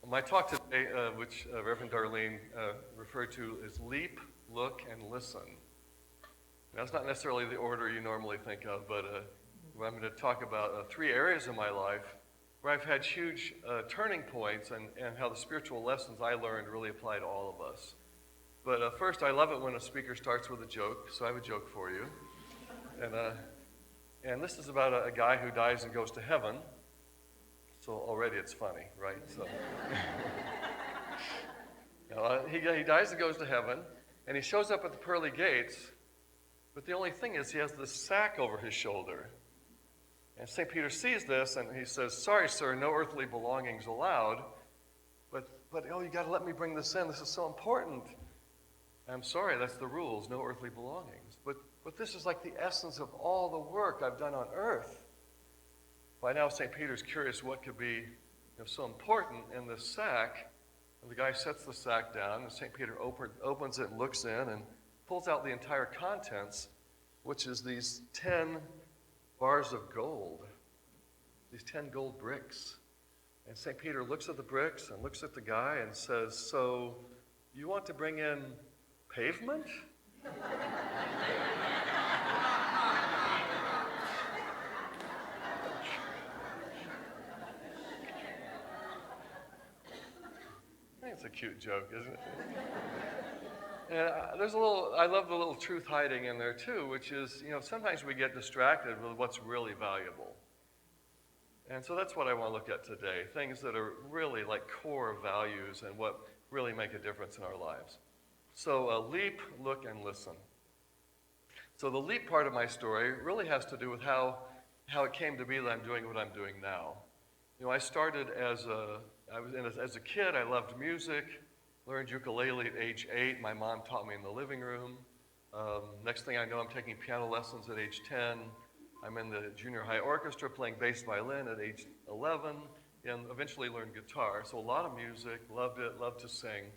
My talk today, which Reverend Darlene referred to, is leap, look, and listen. That's not necessarily the order you normally think of, but I'm going to talk about 3 areas in my life where I've had huge turning points and how the spiritual lessons I learned really apply to all of us. But first, I love it when a speaker starts with a joke, so I have a joke for you. And this is about a guy who dies and goes to heaven. So already it's funny, right? So he dies and goes to heaven, and he shows up at the pearly gates, but the only thing is he has this sack over his shoulder. And St. Peter sees this, and he says, "Sorry, sir, no earthly belongings allowed, but you got to let me bring this in. This is so important." "I'm sorry, that's the rules, no earthly belongings. But this is like the essence of all the work I've done on earth." By now, St. Peter's curious what could be so important in this sack. And the guy sets the sack down, and St. Peter opens it and looks in and pulls out the entire contents, which is these 10 bars of gold, these 10 gold bricks. And St. Peter looks at the bricks and looks at the guy and says, "So, you want to bring in pavement?" It's a cute joke, isn't it? And I love the little truth hiding in there too, which is, sometimes we get distracted with what's really valuable. And so that's what I want to look at today, things that are really like core values and what really make a difference in our lives. So leap, look, and listen. So the leap part of my story really has to do with how it came to be that I'm doing what I'm doing now. I started as a kid. I loved music, learned ukulele at age 8. My mom taught me in the living room. Next thing I know, I'm taking piano lessons at age 10. I'm in the junior high orchestra playing bass violin at age 11, and eventually learned guitar. So a lot of music, loved it, loved to sing.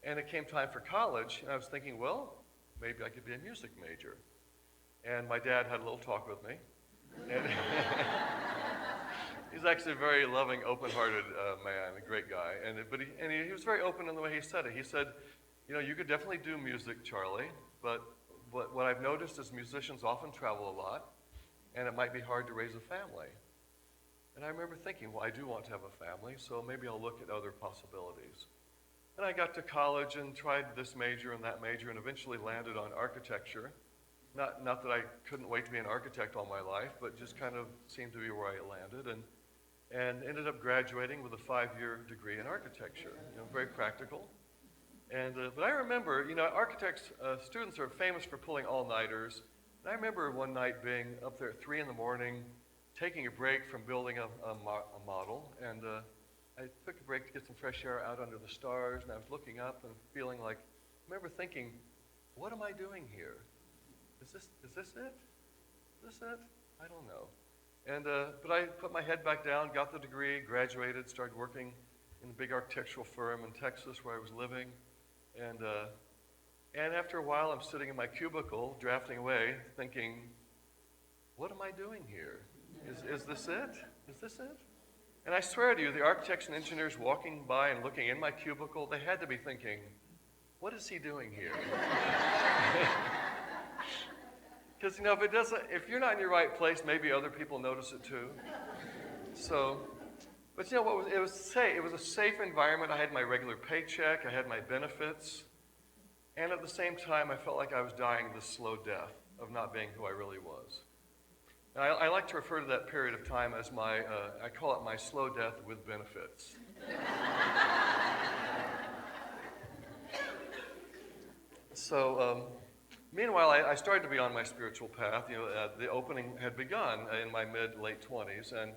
And it came time for college, and I was thinking, well, maybe I could be a music major. And my dad had a little talk with me. And he's actually a very loving, open-hearted man, a great guy. But he was very open in the way he said it. He said, you could definitely do music, Charlie, but what I've noticed is musicians often travel a lot, and it might be hard to raise a family. And I remember thinking, well, I do want to have a family, so maybe I'll look at other possibilities. And I got to college and tried this major and that major and eventually landed on architecture. Not that I couldn't wait to be an architect all my life, but just kind of seemed to be where I landed, and ended up graduating with a 5-year degree in architecture. Very practical. But I remember, architects, students are famous for pulling all-nighters. And I remember one night being up there at 3 in the morning, taking a break from building a model, and I took a break to get some fresh air out under the stars, and I was looking up and feeling like, I remember thinking, what am I doing here? Is this it? Is this it? I don't know. But I put my head back down, got the degree, graduated, started working in a big architectural firm in Texas where I was living. And after a while, I'm sitting in my cubicle, drafting away, thinking, what am I doing here? Is this it? Is this it? And I swear to you, the architects and engineers walking by and looking in my cubicle, they had to be thinking, what is he doing here? Because, if you're not in your right place, maybe other people notice it too. But it was safe. It was a safe environment. I had my regular paycheck. I had my benefits. And at the same time, I felt like I was dying the slow death of not being who I really was. And I like to refer to that period of time as I call it my slow death with benefits. Meanwhile, I started to be on my spiritual path. The opening had begun in my mid-late 20s, and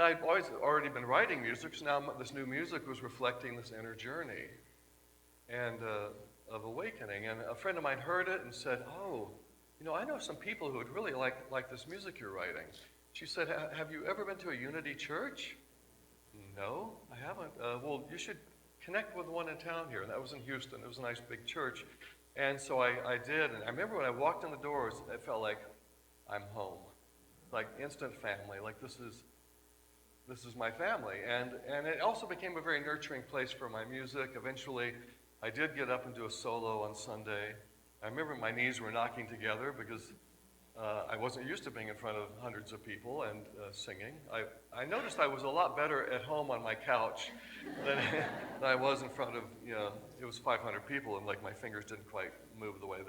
I'd already been writing music, so now this new music was reflecting this inner journey and of awakening. And a friend of mine heard it and said, "Oh, I know some people who would really like this music you're writing." She said, "Have you ever been to a Unity church?" "No, I haven't." "Well, you should connect with one in town here." And that was in Houston. It was a nice big church. And so I did. And I remember when I walked in the doors, it felt like I'm home. Like instant family. Like this this is my family. And it also became a very nurturing place for my music. Eventually, I did get up and do a solo on Sunday. I remember my knees were knocking together because I wasn't used to being in front of hundreds of people and singing. I noticed I was a lot better at home on my couch than I was in front of, it was 500 people, and like my fingers didn't quite move the way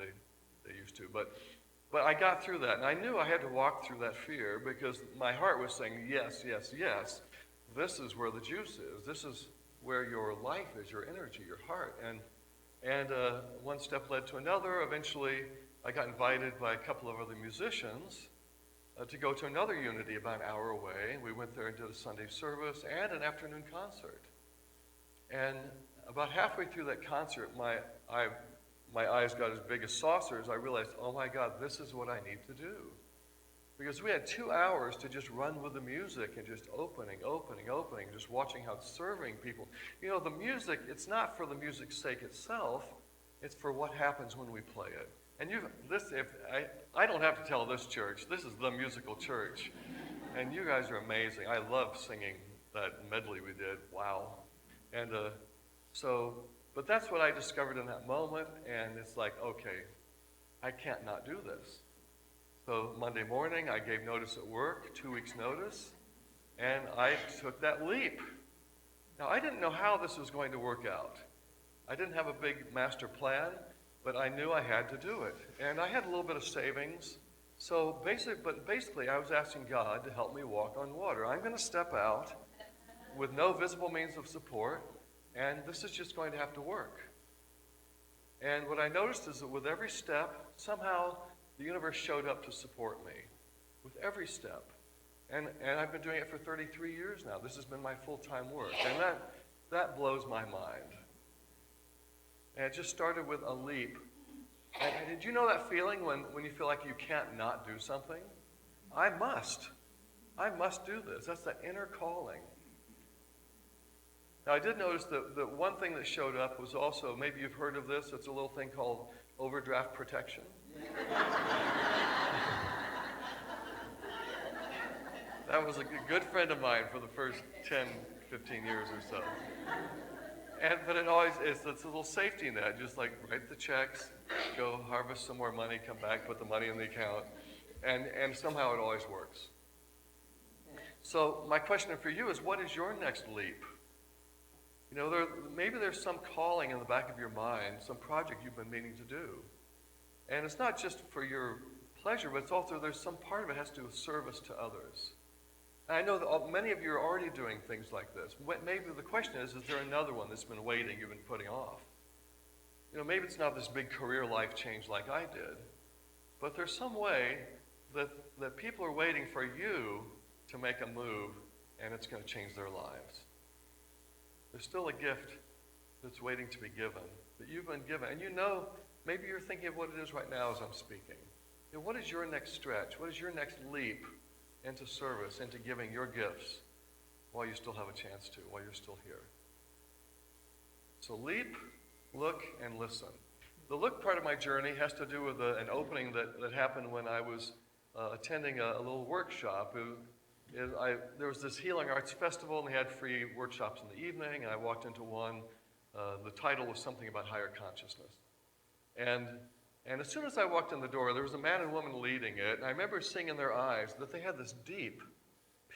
they used to. But I got through that, and I knew I had to walk through that fear because my heart was saying, yes, yes, yes. This is where the juice is. This is where your life is, your energy, your heart. And one step led to another. Eventually, I got invited by a couple of other musicians to go to another Unity about an hour away. We went there and did a Sunday service and an afternoon concert. And about halfway through that concert, my eyes got as big as saucers. I realized, oh my God, this is what I need to do. Because we had 2 hours to just run with the music and just opening, just watching how it's serving people. The music, it's not for the music's sake itself, it's for what happens when we play it. And I don't have to tell this church, this is the musical church. And you guys are amazing. I love singing that medley we did. Wow. And but that's what I discovered in that moment, and it's like, okay, I can't not do this. So Monday morning, I gave notice at work, 2 weeks notice, and I took that leap. Now, I didn't know how this was going to work out. I didn't have a big master plan, but I knew I had to do it. And I had a little bit of savings. So basically, I was asking God to help me walk on water. I'm going to step out with no visible means of support, and this is just going to have to work. And what I noticed is that with every step, somehow the universe showed up to support me. With every step. And I've been doing it for 33 years now. This has been my full-time work. And that blows my mind. And it just started with a leap. And did you know that feeling when you feel like you can't not do something? I must do this. That's that inner calling. Now, I did notice that one thing that showed up was also, maybe you've heard of this, it's a little thing called overdraft protection. That was a good friend of mine for the first 10, 15 years or so. But it always is, it's a little safety net, just like write the checks, go harvest some more money, come back, put the money in the account, and somehow it always works. So my question for you is, what is your next leap? Maybe there's some calling in the back of your mind, some project you've been meaning to do. And it's not just for your pleasure, but it's also there's some part of it has to do with service to others. And I know that many of you are already doing things like this. Maybe the question is there another one that's been waiting, you've been putting off? Maybe it's not this big career life change like I did, but there's some way that people are waiting for you to make a move, and it's going to change their lives. There's still a gift that's waiting to be given, that you've been given. And maybe you're thinking of what it is right now as I'm speaking. What is your next stretch? What is your next leap into service, into giving your gifts while you still have a chance to, while you're still here? So leap, look, and listen. The look part of my journey has to do with an opening that happened when I was attending a little workshop. There was this Healing Arts Festival, and they had free workshops in the evening, and I walked into one. The title was something about higher consciousness. And as soon as I walked in the door, there was a man and woman leading it, and I remember seeing in their eyes that they had this deep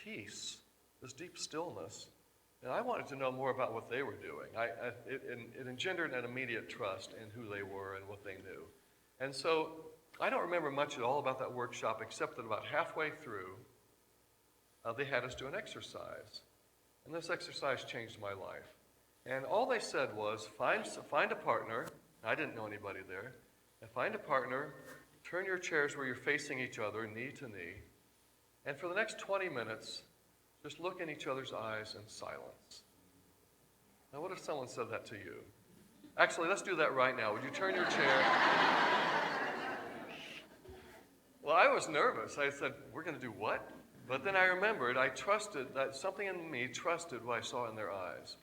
peace, this deep stillness, and I wanted to know more about what they were doing. It engendered an immediate trust in who they were and what they knew. And so I don't remember much at all about that workshop, except that about halfway through, they had us do an exercise. And this exercise changed my life. And all they said was, find a partner. I didn't know anybody there. And find a partner, turn your chairs where you're facing each other, knee to knee. And for the next 20 minutes, just look in each other's eyes in silence. Now, what if someone said that to you? Actually, let's do that right now. Would you turn your chair? Well, I was nervous. I said, we're going to do what? But then I remembered, I trusted, that something in me trusted what I saw in their eyes.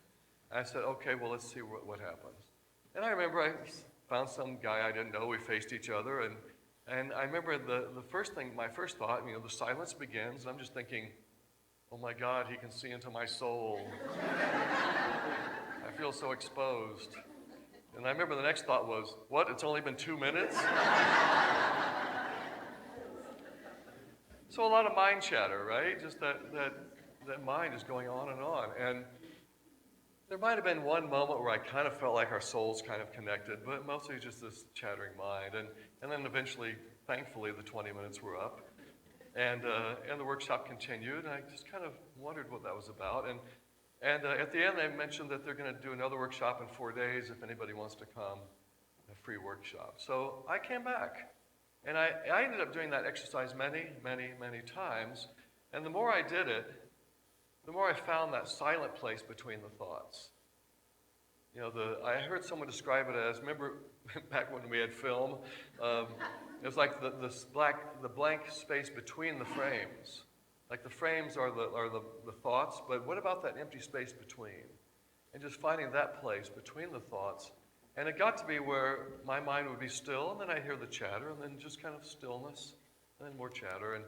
I said, okay, well, let's see what happens. And I remember I found some guy I didn't know. We faced each other. And I remember my first thought, the silence begins. And I'm just thinking, oh my God, he can see into my soul. I feel so exposed. And I remember the next thought was, what, it's only been 2 minutes? So a lot of mind chatter, right? Just that mind is going on. And there might have been one moment where I kind of felt like our souls kind of connected, but mostly just this chattering mind. And then eventually, thankfully, the 20 minutes were up. And the workshop continued, and I just kind of wondered what that was about. And at the end, they mentioned that they're going to do another workshop in 4 days if anybody wants to come, a free workshop. So I came back, and I ended up doing that exercise many, many, many times. And the more I did it, the more I found that silent place between the thoughts. You know, I heard someone describe it as, remember back when we had film, it was like the blank space between the frames. Like the frames are the thoughts, but what about that empty space between? And just finding that place between the thoughts. And it got to be where my mind would be still, and then I'd hear the chatter, and then just kind of stillness, and then more chatter.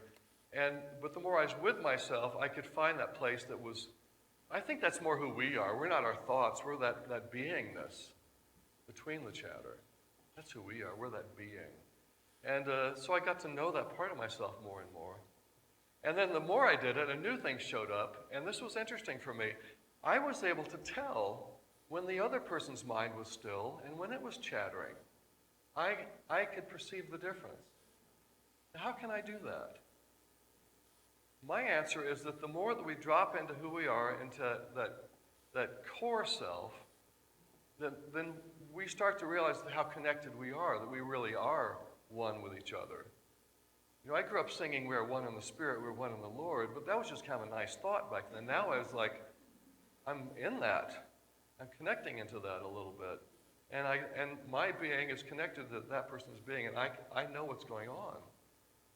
But the more I was with myself, I could find that place that was, I think that's more who we are. We're not our thoughts, we're that beingness between the chatter. That's who we are, we're that being. And so I got to know that part of myself more and more. And then the more I did it, a new thing showed up, and this was interesting for me. I was able to tell when the other person's mind was still and when it was chattering. I could perceive the difference. How can I do that? My answer is that the more that we drop into who we are, into that core self, then we start to realize how connected we are, that we really are one with each other. You know, I grew up singing, we are one in the Spirit, we're one in the Lord, but that was just kind of a nice thought back then. Now I was like, I'm in that. I'm connecting into that a little bit. And my being is connected to that person's being, and I know what's going on.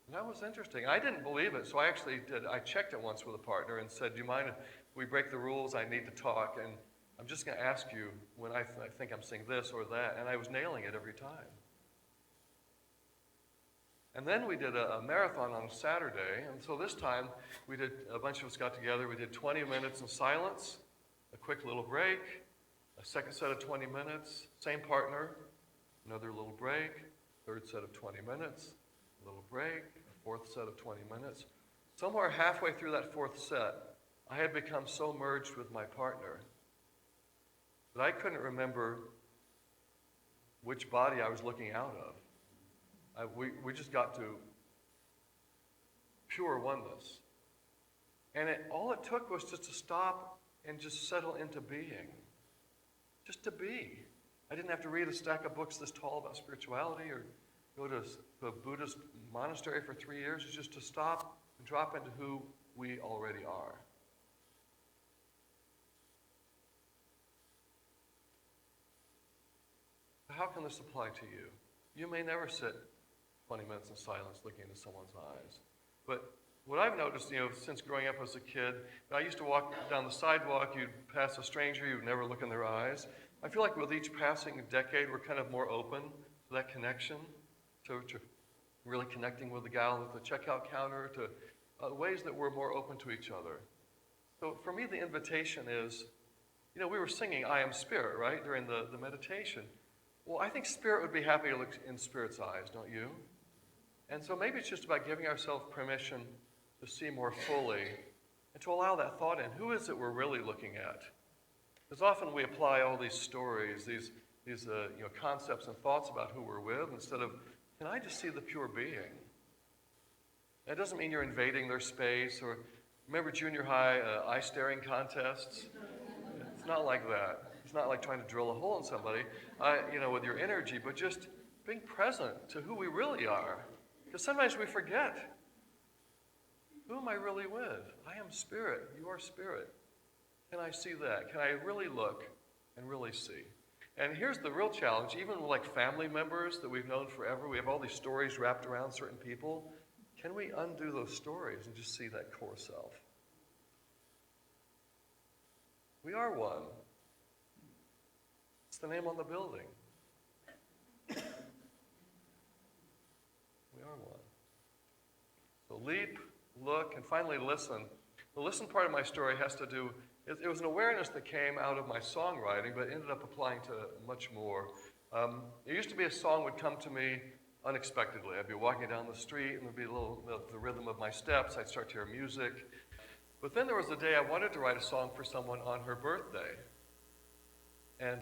And that was interesting. I didn't believe it, so I actually did. I checked it once with a partner and said, do you mind if we break the rules? I need to talk, and I'm just going to ask you when I think I'm saying this or that. And I was nailing it every time. And then we did a marathon on Saturday, and so this time a bunch of us got together, we did 20 minutes in silence, a quick little break, a second set of 20 minutes, same partner, another little break, third set of 20 minutes, a little break, a fourth set of 20 minutes. Somewhere halfway through that fourth set, I had become so merged with my partner that I couldn't remember which body I was looking out of. We just got to pure oneness. And all it took was just to stop and just settle into being. Just to be. I didn't have to read a stack of books this tall about spirituality or go to a Buddhist monastery for 3 years. It's just to stop and drop into who we already are. How can this apply to you? You may never sit 20 minutes in silence looking into someone's eyes. But what I've noticed, since growing up as a kid, I used to walk down the sidewalk, you'd pass a stranger, you'd never look in their eyes. I feel like with each passing decade, we're kind of more open to that connection, to really connecting with the gal at the checkout counter, to ways that we're more open to each other. So for me, the invitation is, we were singing I Am Spirit, right, during the meditation. Well, I think Spirit would be happy to look in Spirit's eyes, don't you? And so maybe it's just about giving ourselves permission to see more fully and to allow that thought in. Who is it we're really looking at? Because often we apply all these stories, these concepts and thoughts about who we're with instead of, can I just see the pure being? That doesn't mean you're invading their space or, remember junior high eye staring contests? It's not like that. It's not like trying to drill a hole in somebody, with your energy, but just being present to who we really are. Because sometimes we forget. Who am I really with? I am Spirit. You are Spirit. Can I see that? Can I really look and really see? And here's the real challenge. Even with like family members that we've known forever, we have all these stories wrapped around certain people. Can we undo those stories and just see that core self? We are one. It's the name on the building. We are one. So leap, look, and finally listen. The listen part of my story has to do, it was an awareness that came out of my songwriting, but ended up applying to much more. It used to be a song would come to me unexpectedly. I'd be walking down the street and there'd be the rhythm of my steps. I'd start to hear music. But then there was a day I wanted to write a song for someone on her birthday. And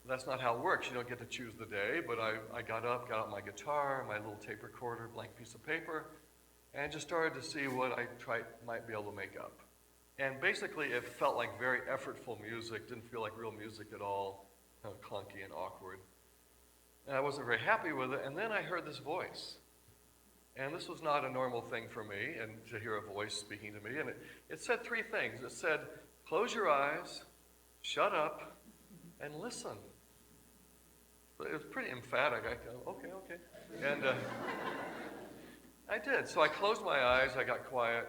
that's not how it works. You don't get to choose the day, but I got out my guitar, my little tape recorder, blank piece of paper, and just started to see what I might be able to make up. And basically it felt like very effortful music, didn't feel like real music at all, kind of clunky and awkward. And I wasn't very happy with it, and then I heard this voice. And this was not a normal thing for me, and to hear a voice speaking to me, and it said three things. It said, close your eyes, shut up, and listen. But it was pretty emphatic. I go, okay. And I did. So I closed my eyes, I got quiet,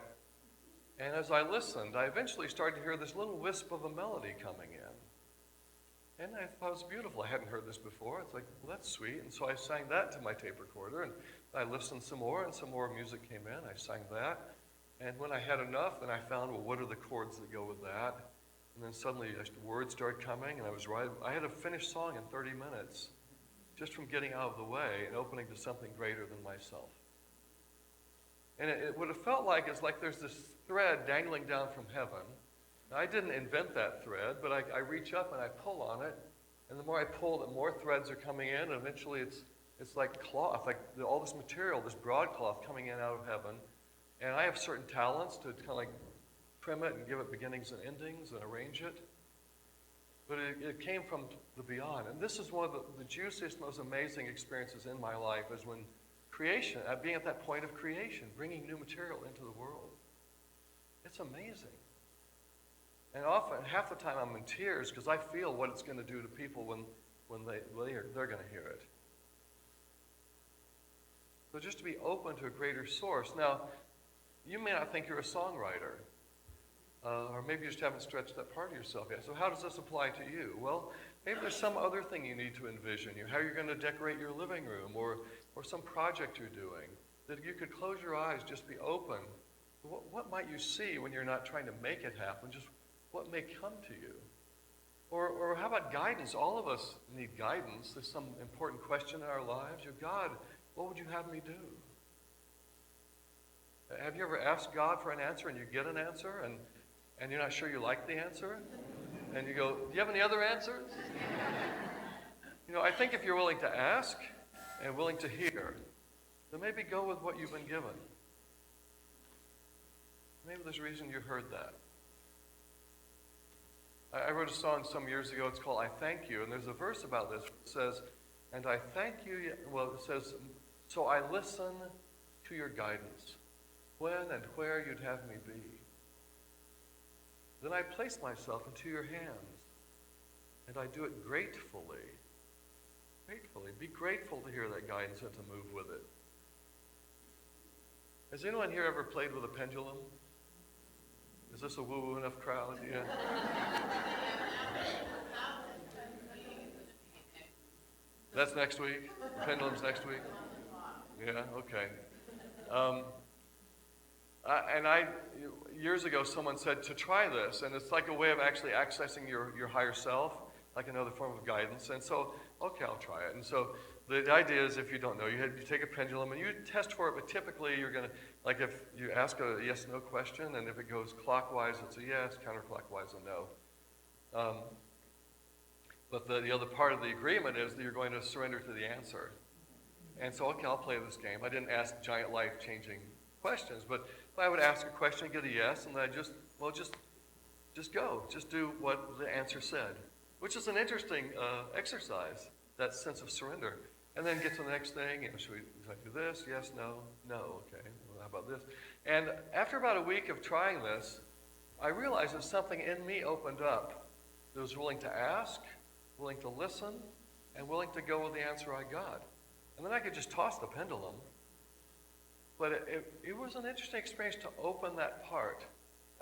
and as I listened, I eventually started to hear this little wisp of a melody coming in. And I thought it was beautiful. I hadn't heard this before. It's like, well, that's sweet. And so I sang that to my tape recorder, and I listened some more, and some more music came in. I sang that. And when I had enough, then I found, well, what are the chords that go with that? And then suddenly words started coming, and I had a finished song in 30 minutes just from getting out of the way and opening to something greater than myself. And what it felt like is like there's this thread dangling down from heaven. Now, I didn't invent that thread, but I reach up and I pull on it, and the more I pull, the more threads are coming in, and eventually it's like cloth, like all this material, this broadcloth coming in out of heaven. And I have certain talents to kind of like trim it and give it beginnings and endings and arrange it. But it came from the beyond. And this is one of the juiciest, most amazing experiences in my life, is when creation, being at that point of creation, bringing new material into the world. It's amazing. And often, half the time I'm in tears because I feel what it's going to do to people when they're going to hear it. So just to be open to a greater source. Now, you may not think you're a songwriter. Or maybe you just haven't stretched that part of yourself yet. So how does this apply to you? Well, maybe there's some other thing you need to envision. How you're going to decorate your living room, or some project you're doing. That you could close your eyes, just be open. What might you see when you're not trying to make it happen? Just what may come to you? Or how about guidance? All of us need guidance. There's some important question in our lives. God, what would you have me do? Have you ever asked God for an answer and you get an answer and you're not sure you like the answer? And you go, do you have any other answers? I think if you're willing to ask and willing to hear, then maybe go with what you've been given. Maybe there's a reason you heard that. I wrote a song some years ago. It's called I Thank You. And there's a verse about this. It says, and I thank you. Well, it says, so I listen to your guidance, when and where you'd have me be. Then I place myself into your hands, and I do it gratefully. Gratefully. Be grateful to hear that guidance and to move with it. Has anyone here ever played with a pendulum? Is this a woo-woo enough crowd? Yeah. That's next week? The pendulum's next week? Yeah, okay. Years ago, someone said to try this, and it's like a way of actually accessing your higher self, like another form of guidance. And so, okay, I'll try it. And so the idea is, if you don't know, you take a pendulum and you test for it, but typically you're going to, like if you ask a yes-no question, and if it goes clockwise, it's a yes, counterclockwise, a no. But the other part of the agreement is that you're going to surrender to the answer. And so, okay, I'll play this game. I didn't ask giant life-changing questions, but I would ask a question, get a yes, and then just go. Just do what the answer said, which is an interesting exercise, that sense of surrender. And then get to the next thing. Should I do this? Yes, no, no, okay. Well, how about this? And after about a week of trying this, I realized that something in me opened up that was willing to ask, willing to listen, and willing to go with the answer I got. And then I could just toss the pendulum. But it was an interesting experience to open that part.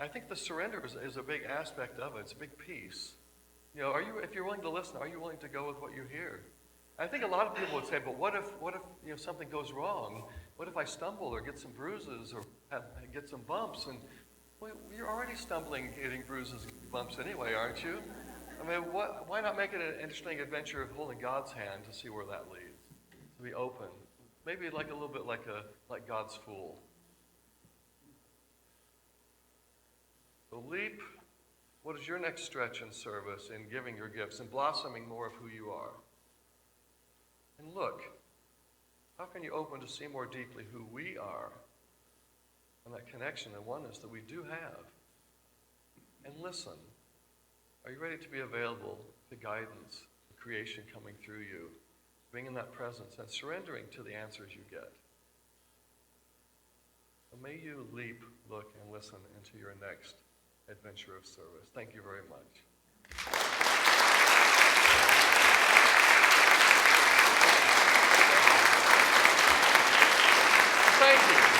I think the surrender is a big aspect of it. It's a big piece. If you're willing to listen, are you willing to go with what you hear? I think a lot of people would say, but what if something goes wrong? What if I stumble or get some bruises or get some bumps? And Well, you're already stumbling, getting bruises, bumps anyway, aren't you? I mean, why not make it an interesting adventure of holding God's hand to see where that leads? To be open. Maybe like a little bit like God's fool. So leap. What is your next stretch in service, in giving your gifts, and blossoming more of who you are? And look, how can you open to see more deeply who we are and that connection and oneness that we do have? And listen. Are you ready to be available to guidance, to creation coming through you, being in that presence and surrendering to the answers you get? So may you leap, look, and listen into your next adventure of service. Thank you very much. Thank you.